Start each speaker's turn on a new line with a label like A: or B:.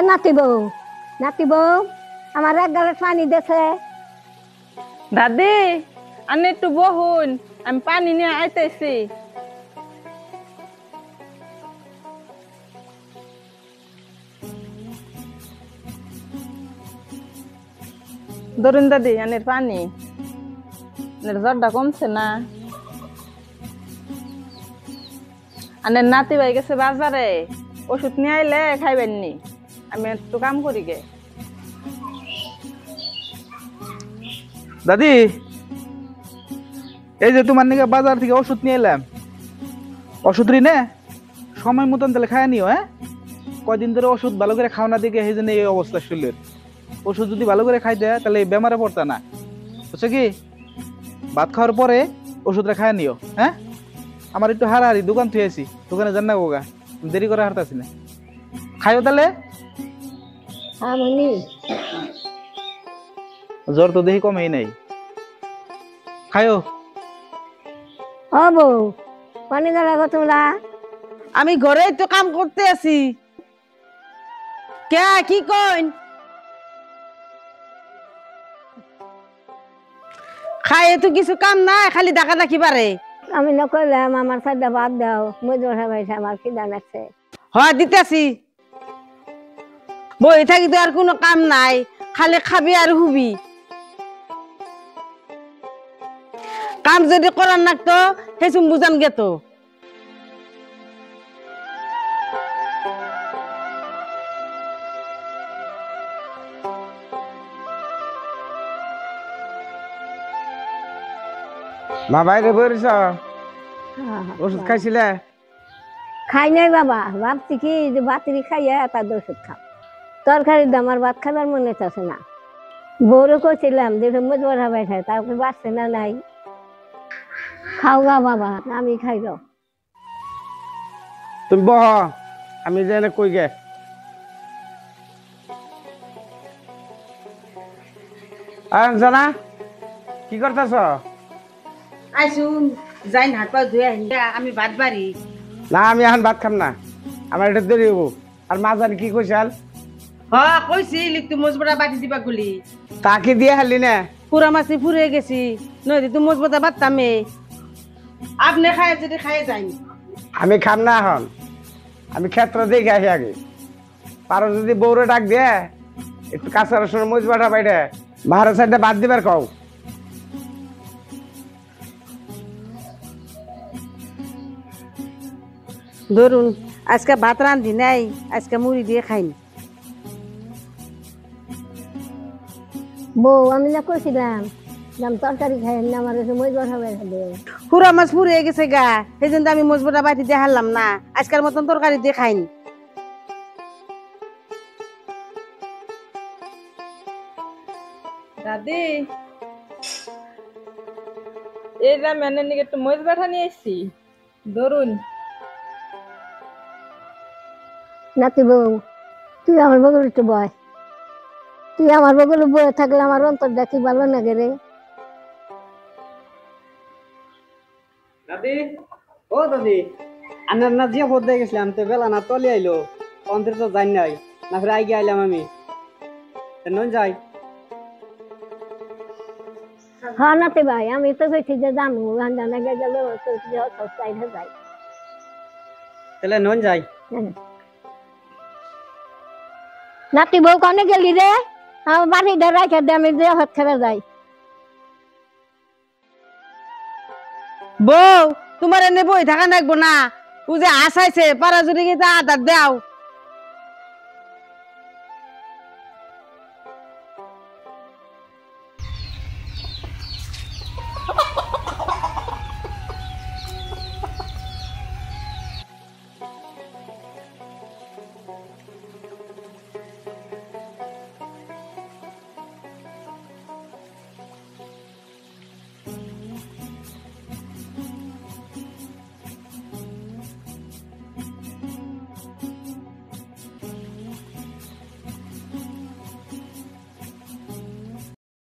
A: নাতি বউ আমার এক গ্লাস পানি দেছে।
B: দাদি আনে একটু বহুন, আমি পানি নিয়ে আইতেছি। ধরুন দাদি আনের পানি, জ্বরটা কমছে না। আনের নাতি ভাই গেছে বাজারে, ওষুধ নিয়ে আইলে খাইবেন নি, আমি একটু কাম করি গে।
C: দাদি এই যে তোমার নাকি বাজার থেকে ওষুধ নিয়ে এলাম, ওষুধ নে সময় মতন তাহলে খায় নিও। হ্যাঁ, কয়দিন ধরে ওষুধ ভালো করে খাও না দিকে, সেই জন্য এই অবস্থা শরীরের। ওষুধ যদি ভালো করে খাইতে তাহলে এই বেমারে পড়তা না, বুঝছো কি? ভাত খাওয়ার পরে ওষুধটা খায় নিও। হ্যাঁ, আমার একটু হারাহারি দোকান থুয়েছি, দোকানে যান না গোগা, দেরি করে হারতাছি না। খাইও তাহলে। জ্বর তো দেখি কমেই নাই, খাইও।
A: ও বউ পানি দাঁড়াবো তোমরা?
B: আমি ঘরে তো কাম করতে আছি। কে কি কইন? খায় তো কিছু কাম না, খালি ডাকা ডাকি পারে।
A: আমি না কইলাম আমার সাইডটা বাদ দাও, মজুর সবাই আমার খিদা লাগছে।
B: হয় দিতেছি, বই থাকি তো আর কোনো কাম নাই, খালি খাবি আর হুবি। কাম যদি করার নাকতো সেসুম বুঝান গেত।
D: মা বাইরে বেরিয়েছ? ওষুধ খাইছিলে?
A: খাই নাই বাবা, ভাবছি কি যে বাতিরি খাইয়া তার ওষুধ খাও। তরকারির দাম আর ভাত খাবার মনে চাচ্ছে না। বউরে কইছিলাম যে মজুর সবাই খায়, তারপরে বাঁচছে না নাই। খাও গা বাবা, আমি খাই গো।
D: তুমি বহ, আমি যেন কই গে। আর জানা কি করতেছ?
B: আইসুন যাই হাত পা ধুয়ে আমি ভাত বাড়ি।
D: না আমি এখন ভাত খাম না, আমার এটা দেরি হবো। আর মা জানি কি কইসাল?
B: হ্যাঁ কইছি লিখতু মজবরা বাটি দিবা গুলি।
D: তাকে দিয়ে হারলি না?
B: পুরা মাছি ফুরে গেছি, নইলে তো মজবতা বাড়তামে। আপনি খায় যদি খাইয়ে যাই।
D: আমি খাম না এখন, আমি ক্ষেত্র দেখে আসি আগে। পারো যদি বউরে ডাক দিয়ে একটু কাঁচা রসুন মজবাটা বাইরে বাহারের সাইডে বাদ দিবার কও।
B: ধরুন আজকে ভাত রান্ধি নাই, আজকে মুড়ি দিয়ে খাইনি।
A: বউ আমি না কইছিলাম তরকারি খাই না, আমার মজুর সবাই খাবে।
B: পুরা মাছ ফুরে গেছে গা, সেই জন্য আমি মজবুটা বাটি দিয়ে হারলাম না, আজকের মতন তরকারি দিয়ে খাইনি। দাদি এই যে মেনে নিয়ে একটু মজ বাঠা নিয়ে এসছি, ধরুন।
A: নাতি বউ তুই আমার বগল একটু বয়, তুই আমার বগলে বয়ে থাকলে আমার অন্তর দেখি ভালো লাগে রে।
E: দাদি ও দাদি, আনার না জিয়া ভোট দিয়ে গেছিলাম তো বেলা না তলে আইলো, অন্তর তো যাই নাই না, ফিরে আগে আইলাম আমি। নন যাই?
A: হ্যাঁ নাতি ভাই, আমি তো কইছি যে জানু রান্না গেল যাই।
E: তাহলে নন যাই।
A: নাতি বউ কনে গেলি রে? আমার বাড়ি ধরাই খেতে আমি যে হাত খেলে যাই।
B: বউ তোমার এনে বই থাকা লাগবো না, ও যে আসাইছে পারা যদি আদার দাও।